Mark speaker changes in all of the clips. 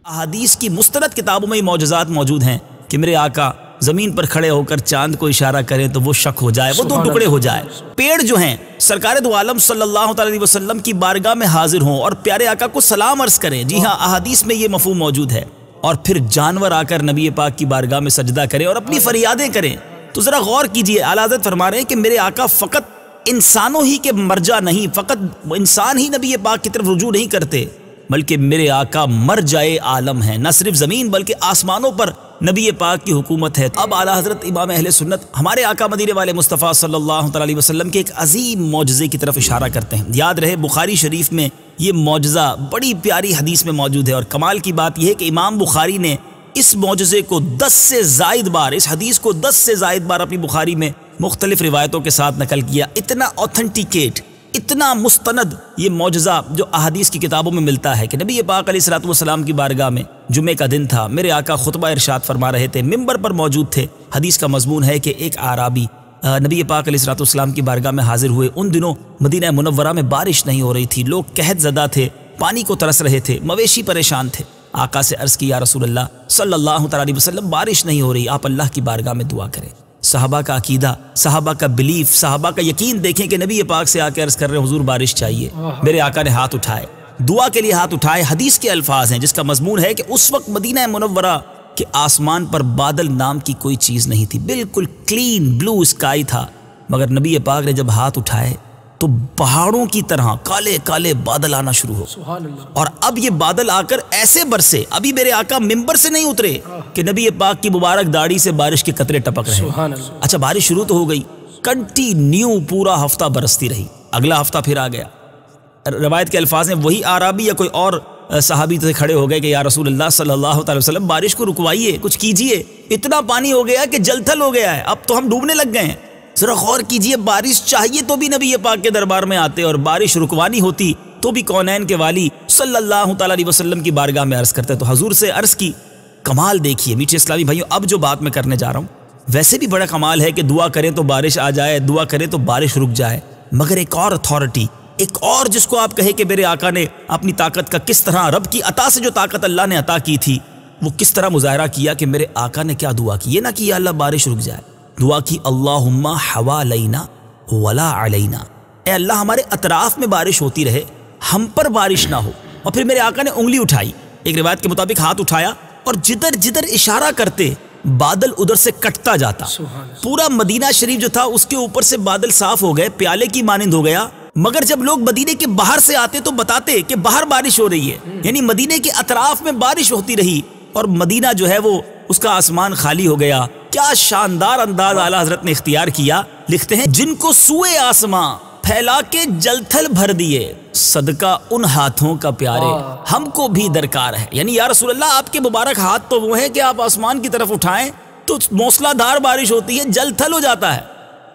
Speaker 1: احادیث کی مستند کتابوں میں یہ معجزات موجود ہیں کہ میرے آقا زمین پر کھڑے ہو کر چاند کو اشارہ کریں تو وہ شک ہو جائے، وہ دو ٹکڑے ہو جائے۔ پیڑ جو ہیں سرکار دو عالم صلی اللہ علیہ وسلم کی بارگاہ میں حاضر ہوں اور پیارے آقا کو سلام عرض کریں، جی ہاں احادیث میں یہ مفہوم موجود ہے۔ اور پھر جانور آ کر نبی پاک کی بارگاہ میں سجدہ کریں اور اپنی فریادیں کریں۔ تو ذرا غور کیجئے، اعلیٰ حضرت فرما رہے ہیں کہ میرے آقا فقط انسانوں ہی کے مرجع نہیں، فقط انسان ہی نبی پاک کی طرف رجوع نہیں کرتے، بلکہ میرے آقا مرجع عالم ہیں، نہ صرف زمین بلکہ آسمانوں پر نبی پاک کی حکومت ہے۔ اب اعلیٰ حضرت امام اہل سنت ہمارے آقا مدینے والے مصطفیٰ صلی اللہ علیہ وسلم کے ایک عظیم معجزے کی طرف اشارہ کرتے ہیں۔ یاد رہے بخاری شریف میں یہ معجزہ بڑی پیاری حدیث میں موجود ہے، اور کمال کی بات یہ ہے کہ امام بخاری نے اس معجزے کو 10 سے زائد بار، اس حدیث کو 10 سے زائد بار اپنی بخاری میں مختلف روایتوں کے ساتھ نقل کیا۔ اتنا اوتھنٹیکیٹ، اتنا مستند یہ معجزہ جو احادیث کی کتابوں میں ملتا ہے کہ نبی پاک علیہ الصلوۃ والسلام کی بارگاہ میں جمعے کا دن تھا، میرے آقا خطبہ ارشاد فرما رہے تھے، منبر پر موجود تھے۔ حدیث کا مضمون ہے کہ ایک اعرابی نبی پاک علیہ الصلوۃ والسلام کی بارگاہ میں حاضر ہوئے۔ ان دنوں مدینہ منورہ میں بارش نہیں ہو رہی تھی، لوگ قحط زدہ تھے، پانی کو ترس رہے تھے، مویشی پریشان تھے۔ آقا سے عرض کی، یا رسول اللہ صلی اللہ علیہ وسلم بارش نہیں ہو رہی، آپ اللہ کی بارگاہ میں دعا کریں۔ صحابہ کا عقیدہ، صحابہ کا بلیف، صحابہ کا یقین دیکھیں کہ نبی پاک سے آ کے عرض کر رہے ہیں حضور بارش چاہیے۔ میرے آقا نے ہاتھ اٹھائے، دعا کے لیے ہاتھ اٹھائے۔ حدیث کے الفاظ ہیں جس کا مضمون ہے کہ اس وقت مدینہ منورہ کے آسمان پر بادل نام کی کوئی چیز نہیں تھی، بالکل کلین بلو اسکائی تھا، مگر نبی پاک نے جب ہاتھ اٹھائے تو پہاڑوں کی طرح کالے کالے بادل آنا شروع ہو، اور اب یہ بادل آ کر ایسے برسے، ابھی میرے آقا ممبر سے نہیں اترے کہ نبی پاک کی مبارک داڑھی سے بارش کے قطرے ٹپک رہے۔ اچھا بارش شروع تو ہو گئی، کنٹینیو پورا ہفتہ برستی رہی۔ اگلا ہفتہ پھر آ گیا، روایت کے الفاظ ہیں وہی اعرابی یا کوئی اور صحابی سے کھڑے ہو گئے کہ یا رسول اللہ صلی اللہ علیہ وسلم بارش کو رکوائیے، کچھ کیجئے، اتنا پانی ہو گیا کہ جل تھل ہو گیا ہے، اب تو ہم ڈوبنے لگ گئے ہیں۔ ذرا غور کیجئے، بارش چاہیے تو بھی نبی پاک کے دربار میں آتے، اور بارش رکوانی ہوتی تو بھی کونین کے والی صلی اللہ علیہ وسلم کی بارگاہ میں عرض کرتے۔ تو حضور سے عرض کی، کمال دیکھیے میٹھے اسلامی بھائیوں، اب جو بات میں کرنے جا رہا ہوں ویسے بھی بڑا کمال ہے کہ دعا کریں تو بارش آ جائے، دعا کریں تو بارش رک جائے، مگر ایک اور اتھارٹی، ایک اور جس کو آپ کہے کہ میرے آقا نے اپنی طاقت کا کس طرح، رب کی عطا سے جو طاقت اللہ نے عطا کی تھی وہ کس طرح مظاہرہ کیا کہ میرے آقا نے کیا دعا کی۔ یہ نہ کہ یا اللہ بارش رک جائے، دعا کی اللہم حوالینا ولا علینا، اے اللہ ہمارے اطراف میں بارش ہوتی رہے، ہم پر بارش نہ ہو۔ اور پھر میرے آقا نے انگلی اٹھائی، ایک روایت کے مطابق ہاتھ اٹھایا، اور جدھر جدھر اشارہ کرتے بادل ادھر سے کٹتا جاتا۔ پورا مدینہ شریف جو تھا اس کے اوپر سے بادل صاف ہو گئے، پیالے کی مانند ہو گیا، مگر جب لوگ مدینے کے باہر سے آتے تو بتاتے کہ باہر بارش ہو رہی ہے، یعنی مدینے کے اطراف میں بارش ہوتی رہی، اور مدینہ جو ہے وہ اس کا آسمان خالی ہو گیا۔ کیا شاندار انداز اعلیٰ حضرت نے اختیار کیا، لکھتے ہیں جن کو سوئے آسماں پھیلا کے جل تھل بھر دیے، صدقہ ان ہاتھوں کا پیارے ہم کو بھی درکار ہے۔ یعنی یا رسول اللہ آپ کے مبارک ہاتھ تو وہ ہیں کہ آپ آسمان کی طرف اٹھائیں تو موسلا دھار بارش ہوتی ہے، جل تھل ہو جاتا ہے۔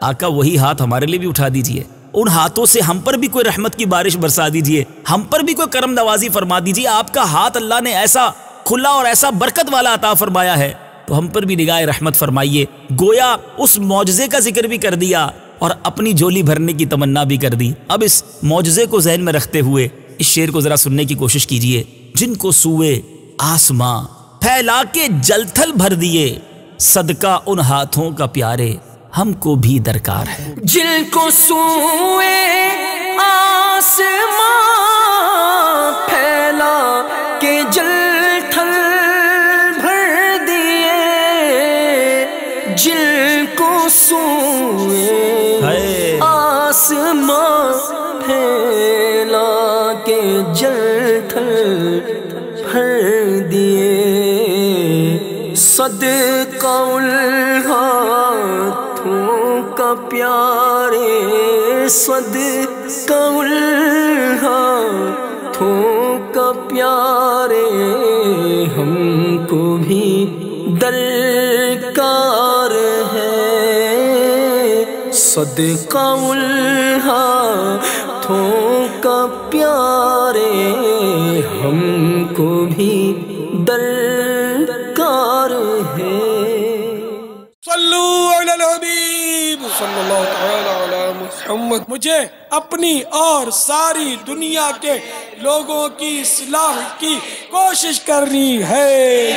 Speaker 1: آقا وہی ہاتھ ہمارے لیے بھی اٹھا دیجئے، ان ہاتھوں سے ہم پر بھی کوئی رحمت کی بارش برسا دیجئے، ہم پر بھی کوئی کرم نوازی فرما دیجئے۔ آپ کا ہاتھ اللہ نے ایسا کھلا اور ایسا برکت والا عطا فرمایا ہے تو ہم پر بھی نگاہ رحمت فرمائیے۔ گویا اس معجزے کا ذکر بھی کر دیا اور اپنی جھولی بھرنے کی تمنا بھی کر دی۔ اب اس معجزے کو ذہن میں رکھتے ہوئے اس شعر کو ذرا سننے کی کوشش کیجئے۔ جن کو سوئے آسماں پھیلا کے جل تھل بھر دیے، صدقہ ان ہاتھوں کا پیارے ہم کو بھی درکار ہے۔
Speaker 2: جن کو سوئے آسماں پھیلا کے جل تھل بھر دیے، جن کو سوئے آسماں پھیلا کے جل تھل بھر دیے، صدقہ ہاتھوں کا پیارے، صدقہ ہاتھوں کا پیارے ہم کو بھی درکار ہے، صدقہ ہاتھوں کا پیارے ہم کو بھی درکار ہے۔
Speaker 3: صلو علی الحبیب صلی اللہ تعالی علی محمد۔ محمد۔ مجھے اپنی اور ساری دنیا کے لوگوں کی اصلاح کی کوشش کرنی ہے۔